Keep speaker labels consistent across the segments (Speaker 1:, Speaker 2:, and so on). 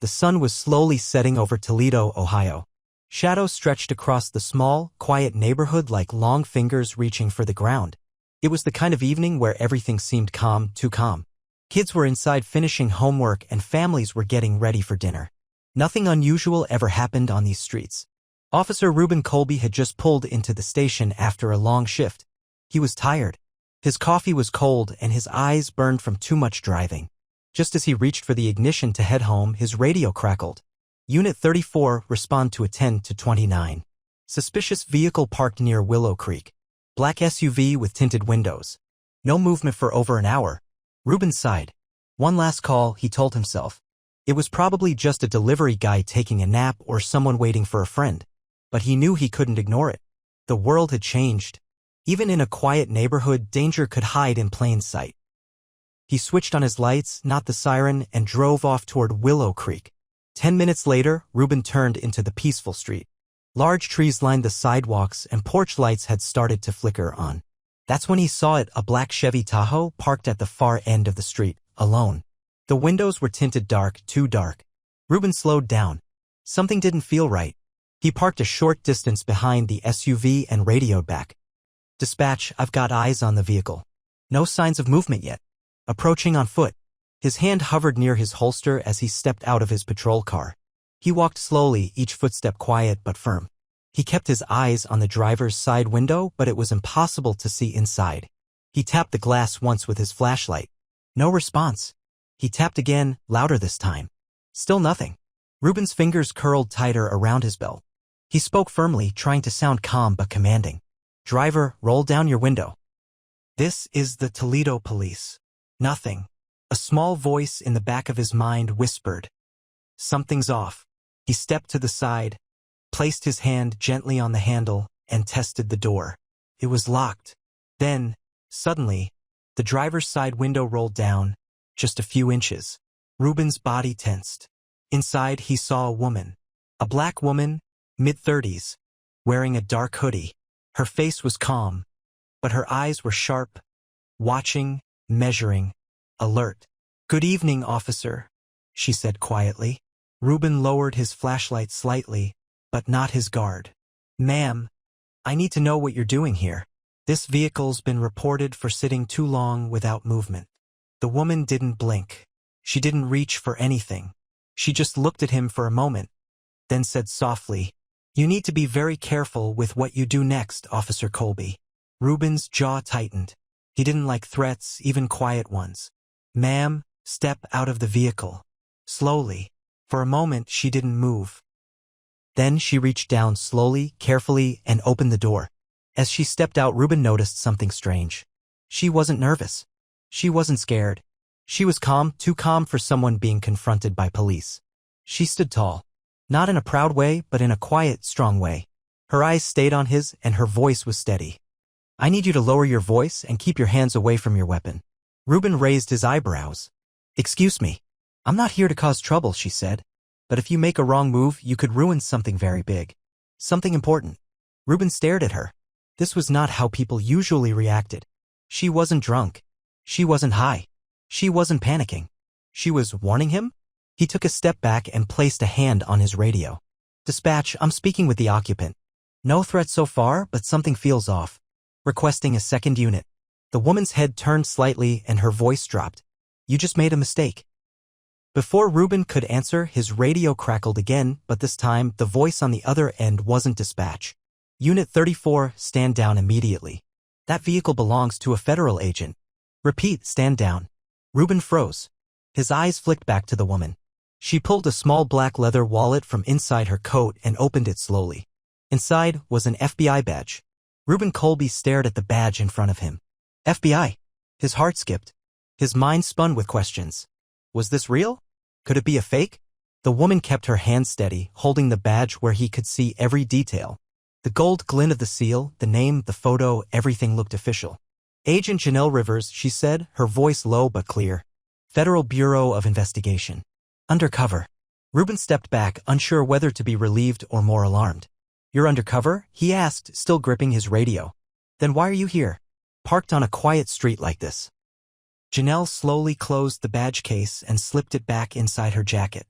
Speaker 1: The sun was slowly setting over Toledo, Ohio. Shadows stretched across the small, quiet neighborhood like long fingers reaching for the ground. It was the kind of evening where everything seemed calm, too calm. Kids were inside finishing homework and families were getting ready for dinner. Nothing unusual ever happened on these streets. Officer Reuben Colby had just pulled into the station after a long shift. He was tired. His coffee was cold and his eyes burned from too much driving. Just as he reached for the ignition to head home, his radio crackled. Unit 34, respond to a 10 to 29. Suspicious vehicle parked near Willow Creek. Black SUV with tinted windows. No movement for over an hour. Reuben sighed. One last call, he told himself. It was probably just a delivery guy taking a nap or someone waiting for a friend. But he knew he couldn't ignore it. The world had changed. Even in a quiet neighborhood, danger could hide in plain sight. He switched on his lights, not the siren, and drove off toward Willow Creek. 10 minutes later, Reuben turned into the peaceful street. Large trees lined the sidewalks and porch lights had started to flicker on. That's when he saw it, a black Chevy Tahoe parked at the far end of the street, alone. The windows were tinted dark, too dark. Reuben slowed down. Something didn't feel right. He parked a short distance behind the SUV and radioed back. Dispatch, I've got eyes on the vehicle. No signs of movement yet. Approaching on foot. His hand hovered near his holster as he stepped out of his patrol car. He walked slowly, each footstep quiet but firm. He kept his eyes on the driver's side window, but it was impossible to see inside. He tapped the glass once with his flashlight. No response. He tapped again, louder this time. Still nothing. Reuben's fingers curled tighter around his belt. He spoke firmly, trying to sound calm but commanding. Driver, roll down your window. This is the Toledo police. Nothing. A small voice in the back of his mind whispered. Something's off. He stepped to the side, placed his hand gently on the handle, and tested the door. It was locked. Then, suddenly, the driver's side window rolled down, just a few inches. Reuben's body tensed. Inside, he saw a woman. A black woman, mid-30s, wearing a dark hoodie. Her face was calm, but her eyes were sharp, watching, measuring, alert. Good evening, officer, she said quietly. Reuben lowered his flashlight slightly, but not his guard. Ma'am, I need to know what you're doing here. This vehicle's been reported for sitting too long without movement. The woman didn't blink. She didn't reach for anything. She just looked at him for a moment, then said softly, You need to be very careful with what you do next, Officer Colby. Reuben's jaw tightened. He didn't like threats, even quiet ones. Ma'am, step out of the vehicle. Slowly. For a moment, she didn't move. Then she reached down slowly, carefully, and opened the door. As she stepped out, Reuben noticed something strange. She wasn't nervous. She wasn't scared. She was calm, too calm for someone being confronted by police. She stood tall. Not in a proud way, but in a quiet, strong way. Her eyes stayed on his, and her voice was steady. I need you to lower your voice and keep your hands away from your weapon. Reuben raised his eyebrows. Excuse me. I'm not here to cause trouble, she said. But if you make a wrong move, you could ruin something very big. Something important. Reuben stared at her. This was not how people usually reacted. She wasn't drunk. She wasn't high. She wasn't panicking. She was warning him? He took a step back and placed a hand on his radio. Dispatch, I'm speaking with the occupant. No threat so far, but something feels off. Requesting a second unit. The woman's head turned slightly and her voice dropped. You just made a mistake. Before Reuben could answer, his radio crackled again, but this time the voice on the other end wasn't dispatch. Unit 34, stand down immediately. That vehicle belongs to a federal agent. Repeat, stand down. Reuben froze. His eyes flicked back to the woman. She pulled a small black leather wallet from inside her coat and opened it slowly. Inside was an FBI badge. Reuben Colby stared at the badge in front of him. FBI. His heart skipped. His mind spun with questions. Was this real? Could it be a fake? The woman kept her hand steady, holding the badge where he could see every detail. The gold glint of the seal, the name, the photo, everything looked official. Agent Janelle Rivers, she said, her voice low but clear. Federal Bureau of Investigation. Undercover. Reuben stepped back, unsure whether to be relieved or more alarmed. You're undercover? He asked, still gripping his radio. Then why are you here? Parked on a quiet street like this. Janelle slowly closed the badge case and slipped it back inside her jacket.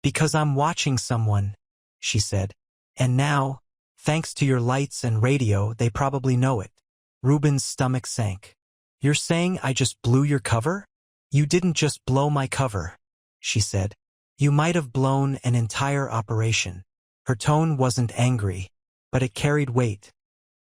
Speaker 1: Because I'm watching someone, she said. And now, thanks to your lights and radio, they probably know it. Ruben's stomach sank. You're saying I just blew your cover? You didn't just blow my cover, she said. You might have blown an entire operation. Her tone wasn't angry, but it carried weight,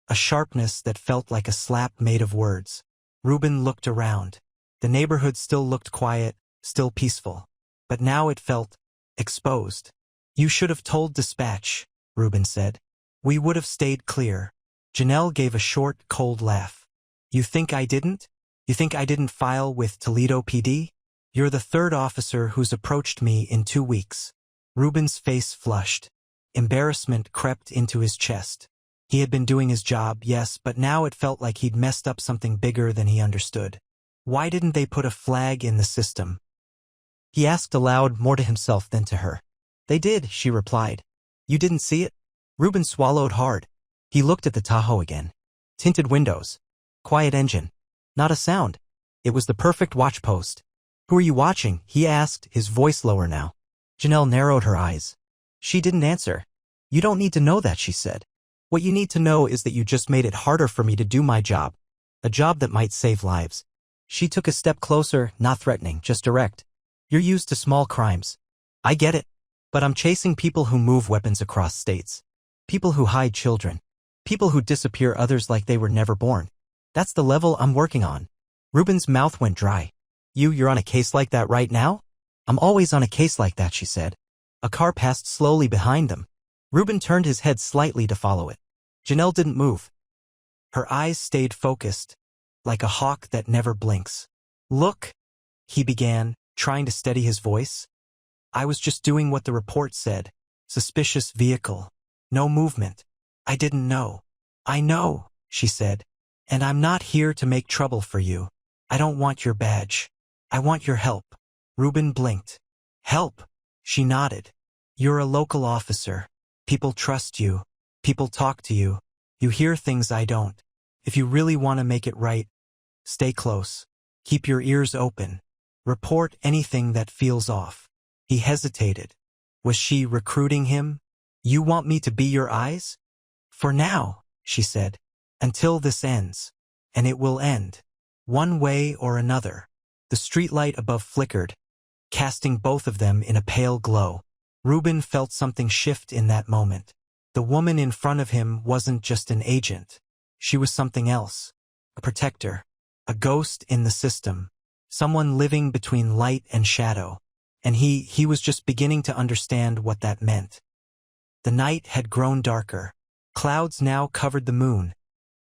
Speaker 1: a sharpness that felt like a slap made of words. Ruben looked around. The neighborhood still looked quiet, still peaceful. But now it felt exposed. You should have told dispatch, Ruben said. We would have stayed clear. Janelle gave a short, cold laugh. You think I didn't? You think I didn't file with Toledo PD? You're the third officer who's approached me in 2 weeks. Ruben's face flushed. Embarrassment crept into his chest. He had been doing his job, yes, but now it felt like he'd messed up something bigger than he understood. Why didn't they put a flag in the system? He asked aloud, more to himself than to her. They did, she replied. You didn't see it? Ruben swallowed hard. He looked at the Tahoe again. Tinted windows. Quiet engine. Not a sound. It was the perfect watch post. Who are you watching? He asked, his voice lower now. Janelle narrowed her eyes. She didn't answer. You don't need to know that, she said. What you need to know is that you just made it harder for me to do my job. A job that might save lives. She took a step closer, not threatening, just direct. You're used to small crimes. I get it. But I'm chasing people who move weapons across states. People who hide children. People who disappear others like they were never born. That's the level I'm working on. Ruben's mouth went dry. You're on a case like that right now? I'm always on a case like that, she said. A car passed slowly behind them. Ruben turned his head slightly to follow it. Janelle didn't move. Her eyes stayed focused, like a hawk that never blinks. Look, he began, trying to steady his voice. I was just doing what the report said. Suspicious vehicle. No movement. I didn't know. I know, she said. And I'm not here to make trouble for you. I don't want your badge. I want your help. Ruben blinked. Help? She nodded. You're a local officer. People trust you. People talk to you. You hear things I don't. If you really want to make it right, stay close. Keep your ears open. Report anything that feels off. He hesitated. Was she recruiting him? You want me to be your eyes? For now, she said. Until this ends. And it will end. One way or another. The streetlight above flickered, casting both of them in a pale glow. Ruben felt something shift in that moment. The woman in front of him wasn't just an agent. She was something else. A protector. A ghost in the system. Someone living between light and shadow. And he was just beginning to understand what that meant. The night had grown darker. Clouds now covered the moon,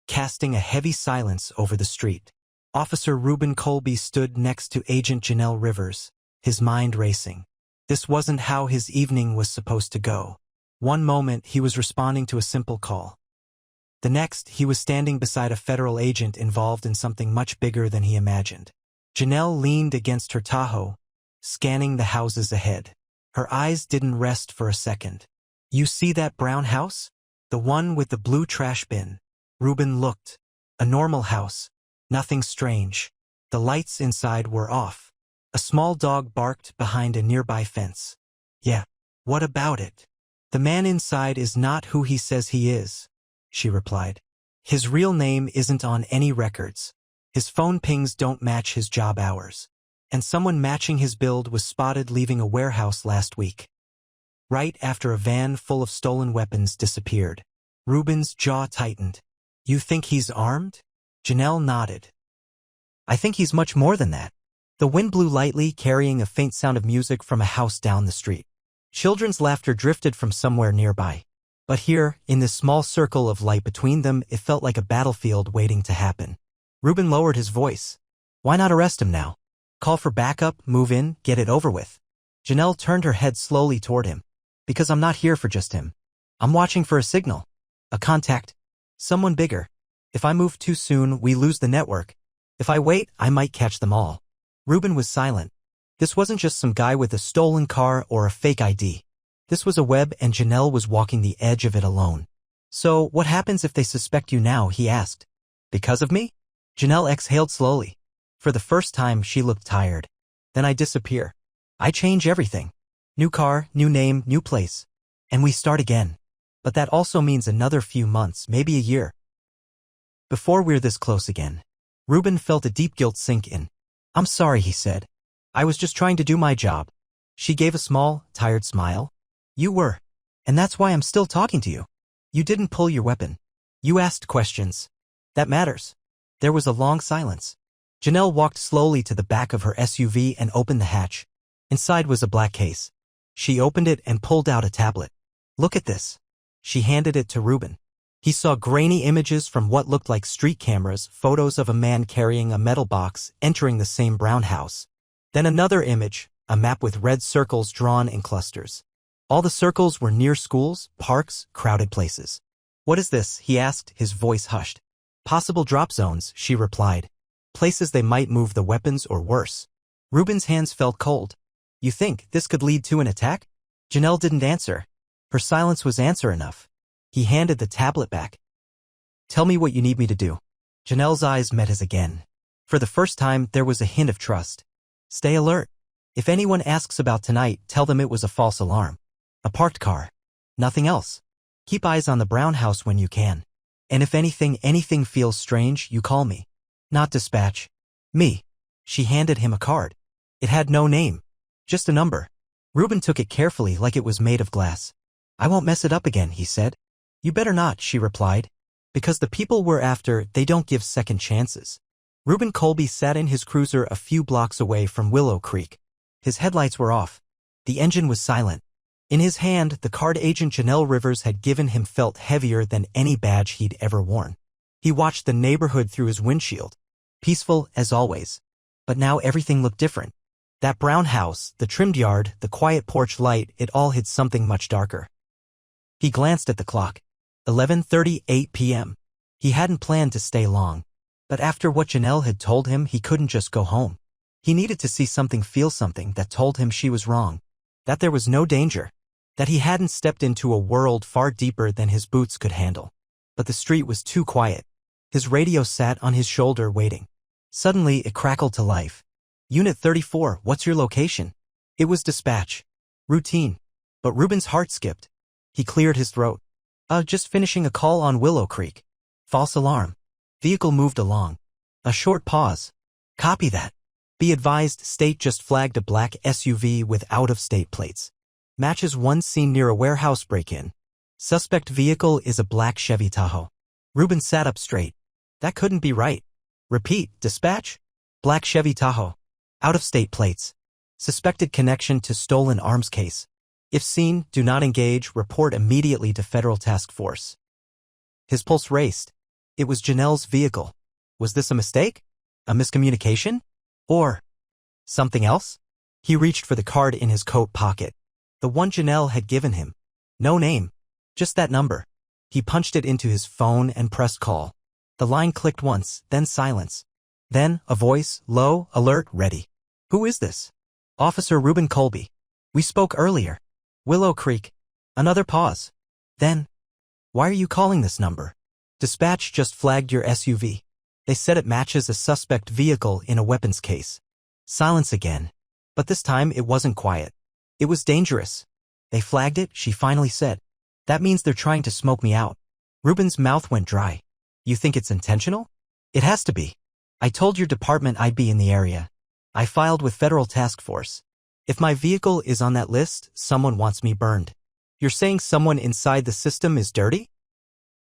Speaker 1: casting a heavy silence over the street. Officer Ruben Colby stood next to Agent Janelle Rivers, his mind racing. This wasn't how his evening was supposed to go. One moment, he was responding to a simple call. The next, he was standing beside a federal agent involved in something much bigger than he imagined. Janelle leaned against her Tahoe, scanning the houses ahead. Her eyes didn't rest for a second. You see that brown house? The one with the blue trash bin. Ruben looked. A normal house. Nothing strange. The lights inside were off. A small dog barked behind a nearby fence. Yeah, what about it? The man inside is not who he says he is, she replied. His real name isn't on any records. His phone pings don't match his job hours. And someone matching his build was spotted leaving a warehouse last week. Right after a van full of stolen weapons disappeared. Ruben's jaw tightened. You think he's armed? Janelle nodded. I think he's much more than that. The wind blew lightly, carrying a faint sound of music from a house down the street. Children's laughter drifted from somewhere nearby. But here, in this small circle of light between them, it felt like a battlefield waiting to happen. Ruben lowered his voice. Why not arrest him now? Call for backup, move in, get it over with. Janelle turned her head slowly toward him. Because I'm not here for just him. I'm watching for a signal. A contact. Someone bigger. If I move too soon, we lose the network. If I wait, I might catch them all. Ruben was silent. This wasn't just some guy with a stolen car or a fake ID. This was a web, and Janelle was walking the edge of it alone. So, what happens if they suspect you now? He asked. Because of me? Janelle exhaled slowly. For the first time, she looked tired. Then I disappear. I change everything. New car, new name, new place. And we start again. But that also means another few months, maybe a year. Before we're this close again. Ruben felt a deep guilt sink in. I'm sorry, he said. I was just trying to do my job. She gave a small, tired smile. You were. And that's why I'm still talking to you. You didn't pull your weapon. You asked questions. That matters. There was a long silence. Janelle walked slowly to the back of her SUV and opened the hatch. Inside was a black case. She opened it and pulled out a tablet. Look at this. She handed it to Ruben. He saw grainy images from what looked like street cameras, photos of a man carrying a metal box entering the same brown house. Then another image, a map with red circles drawn in clusters. All the circles were near schools, parks, crowded places. What is this? He asked, his voice hushed. Possible drop zones, she replied. Places they might move the weapons or worse. Ruben's hands felt cold. You think this could lead to an attack? Janelle didn't answer. Her silence was answer enough. He handed the tablet back. Tell me what you need me to do. Janelle's eyes met his again. For the first time, there was a hint of trust. Stay alert. If anyone asks about tonight, tell them it was a false alarm. A parked car. Nothing else. Keep eyes on the brown house when you can. And if anything feels strange, you call me. Not dispatch. Me. She handed him a card. It had no name. Just a number. Ruben took it carefully like it was made of glass. I won't mess it up again, he said. You better not, she replied. Because the people we're after, they don't give second chances. Ruben Colby sat in his cruiser a few blocks away from Willow Creek. His headlights were off. The engine was silent. In his hand, the card agent Janelle Rivers had given him felt heavier than any badge he'd ever worn. He watched the neighborhood through his windshield. Peaceful as always. But now everything looked different. That brown house, the trimmed yard, the quiet porch light, it all hid something much darker. He glanced at the clock. 11:38 p.m. He hadn't planned to stay long. But after what Janelle had told him, he couldn't just go home. He needed to see something, feel something that told him she was wrong. That there was no danger. That he hadn't stepped into a world far deeper than his boots could handle. But the street was too quiet. His radio sat on his shoulder waiting. Suddenly, it crackled to life. Unit 34, what's your location? It was dispatch. Routine. But Ruben's heart skipped. He cleared his throat. Just finishing a call on Willow Creek. False alarm. Vehicle moved along. A short pause. Copy that. Be advised, state just flagged a black SUV with out-of-state plates. Matches one seen near a warehouse break-in. Suspect vehicle is a black Chevy Tahoe. Ruben sat up straight. That couldn't be right. Repeat, dispatch? Black Chevy Tahoe. Out-of-state plates. Suspected connection to stolen arms case. If seen, do not engage, report immediately to Federal Task Force. His pulse raced. It was Janelle's vehicle. Was this a mistake? A miscommunication? Or something else? He reached for the card in his coat pocket. The one Janelle had given him. No name. Just that number. He punched it into his phone and pressed call. The line clicked once, then silence. Then, a voice, low, alert, ready. Who is this? Officer Ruben Colby. We spoke earlier. Willow Creek. Another pause. Then, why are you calling this number? Dispatch just flagged your SUV. They said it matches a suspect vehicle in a weapons case. Silence again. But this time it wasn't quiet. It was dangerous. They flagged it, she finally said. That means they're trying to smoke me out. Ruben's mouth went dry. You think it's intentional? It has to be. I told your department I'd be in the area. I filed with Federal Task Force. If my vehicle is on that list, someone wants me burned. You're saying someone inside the system is dirty?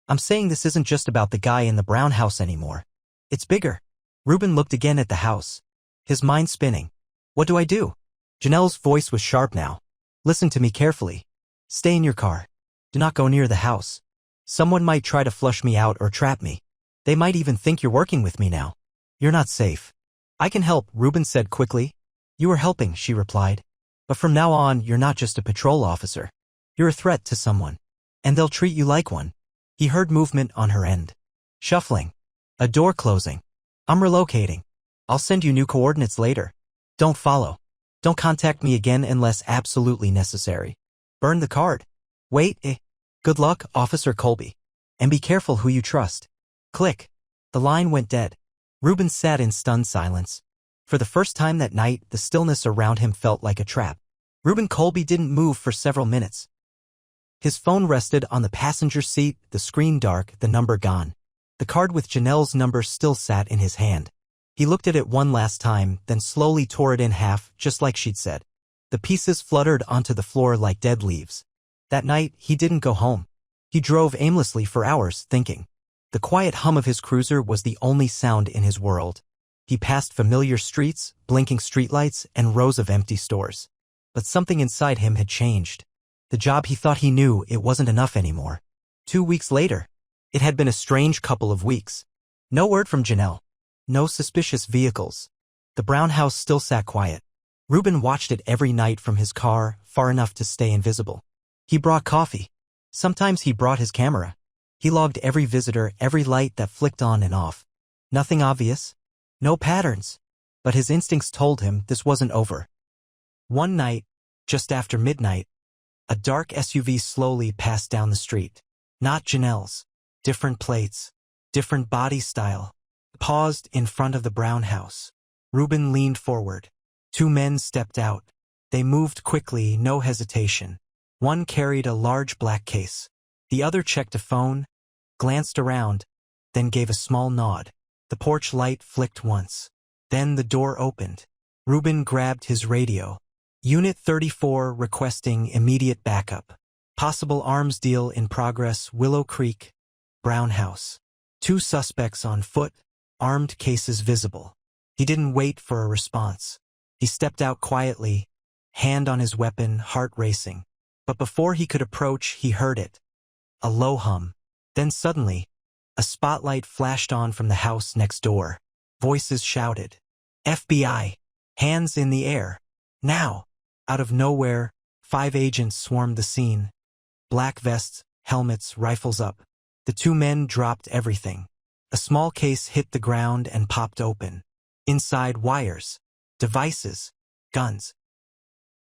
Speaker 1: I'm saying this isn't just about the guy in the brown house anymore. It's bigger. Ruben looked again at the house. His mind spinning. What do I do? Janelle's voice was sharp now. Listen to me carefully. Stay in your car. Do not go near the house. Someone might try to flush me out or trap me. They might even think you're working with me now. You're not safe. I can help, Ruben said quickly. You are helping, she replied. But from now on, you're not just a patrol officer. You're a threat to someone. And they'll treat you like one. He heard movement on her end. Shuffling. A door closing. I'm relocating. I'll send you new coordinates later. Don't follow. Don't contact me again unless absolutely necessary. Burn the card. Wait, Good luck, Officer Colby. And be careful who you trust. Click. The line went dead. Ruben sat in stunned silence. For the first time that night, the stillness around him felt like a trap. Reuben Colby didn't move for several minutes. His phone rested on the passenger seat, the screen dark, the number gone. The card with Janelle's number still sat in his hand. He looked at it one last time, then slowly tore it in half, just like she'd said. The pieces fluttered onto the floor like dead leaves. That night, he didn't go home. He drove aimlessly for hours, thinking. The quiet hum of his cruiser was the only sound in his world. He passed familiar streets, blinking streetlights, and rows of empty stores. But something inside him had changed. The job he thought he knew, it wasn't enough anymore. 2 weeks later. It had been a strange couple of weeks. No word from Janelle. No suspicious vehicles. The brown house still sat quiet. Reuben watched it every night from his car, far enough to stay invisible. He brought coffee. Sometimes he brought his camera. He logged every visitor, every light that flicked on and off. Nothing obvious. No patterns. But his instincts told him this wasn't over. One night, just after midnight, a dark SUV slowly passed down the street. Not Janelle's. Different plates. Different body style. Paused in front of the brown house. Reuben leaned forward. 2 men stepped out. They moved quickly, no hesitation. One carried a large black case. The other checked a phone, glanced around, then gave a small nod. The porch light flicked once. Then the door opened. Reuben grabbed his radio. Unit 34 requesting immediate backup. Possible arms deal in progress, Willow Creek, Brown House. 2 suspects on foot, armed cases visible. He didn't wait for a response. He stepped out quietly, hand on his weapon, heart racing. But before he could approach, he heard it. A low hum. Then suddenly, a spotlight flashed on from the house next door. Voices shouted. FBI. Hands in the air. Now. Out of nowhere, 5 agents swarmed the scene. Black vests, helmets, rifles up. The 2 men dropped everything. A small case hit the ground and popped open. Inside, wires, devices, guns.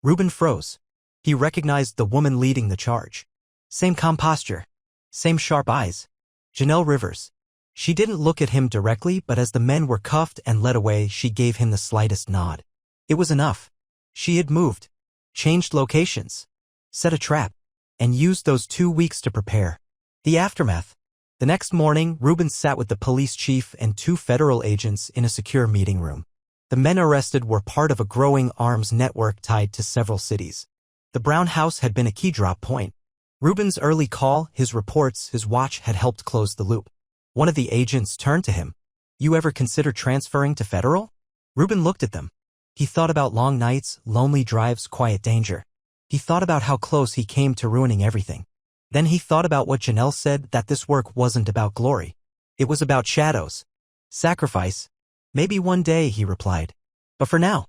Speaker 1: Reuben froze. He recognized the woman leading the charge. Same calm posture. Same sharp eyes. Janelle Rivers. She didn't look at him directly, but as the men were cuffed and led away, she gave him the slightest nod. It was enough. She had moved, changed locations, set a trap, and used those 2 weeks to prepare. The aftermath. The next morning, Reuben sat with the police chief and 2 federal agents in a secure meeting room. The men arrested were part of a growing arms network tied to several cities. The brown house had been a key drop point. Reuben's early call, his reports, his watch had helped close the loop. One of the agents turned to him. You ever consider transferring to federal? Reuben looked at them. He thought about long nights, lonely drives, quiet danger. He thought about how close he came to ruining everything. Then he thought about what Janelle said, that this work wasn't about glory. It was about shadows. Sacrifice. Maybe one day, he replied. But for now,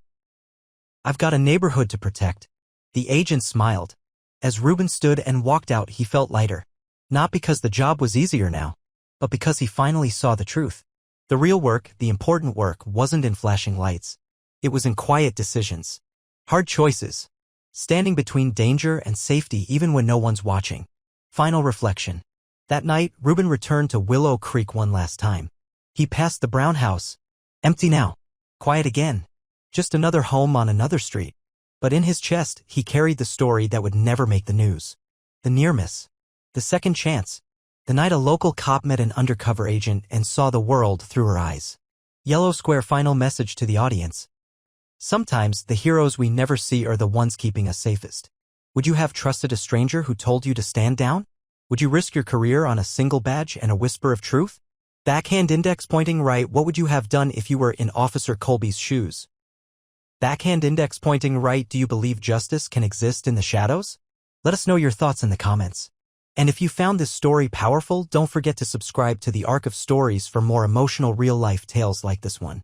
Speaker 1: I've got a neighborhood to protect. The agent smiled. As Reuben stood and walked out, he felt lighter. Not because the job was easier now, but because he finally saw the truth. The real work, the important work, wasn't in flashing lights. It was in quiet decisions. Hard choices. Standing between danger and safety even when no one's watching. Final reflection. That night, Reuben returned to Willow Creek one last time. He passed the brown house. Empty now. Quiet again. Just another home on another street. But in his chest, he carried the story that would never make the news. The near miss. The second chance. The night a local cop met an undercover agent and saw the world through her eyes. Yellow square. Final message to the audience. Sometimes the heroes we never see are the ones keeping us safest. Would you have trusted a stranger who told you to stand down? Would you risk your career on a single badge and a whisper of truth? Backhand index pointing right. What would you have done if you were in Officer Colby's shoes? Backhand index pointing right. Do you believe justice can exist in the shadows? Let us know your thoughts in the comments. And if you found this story powerful, don't forget to subscribe to the Arc of Stories for more emotional real-life tales like this one.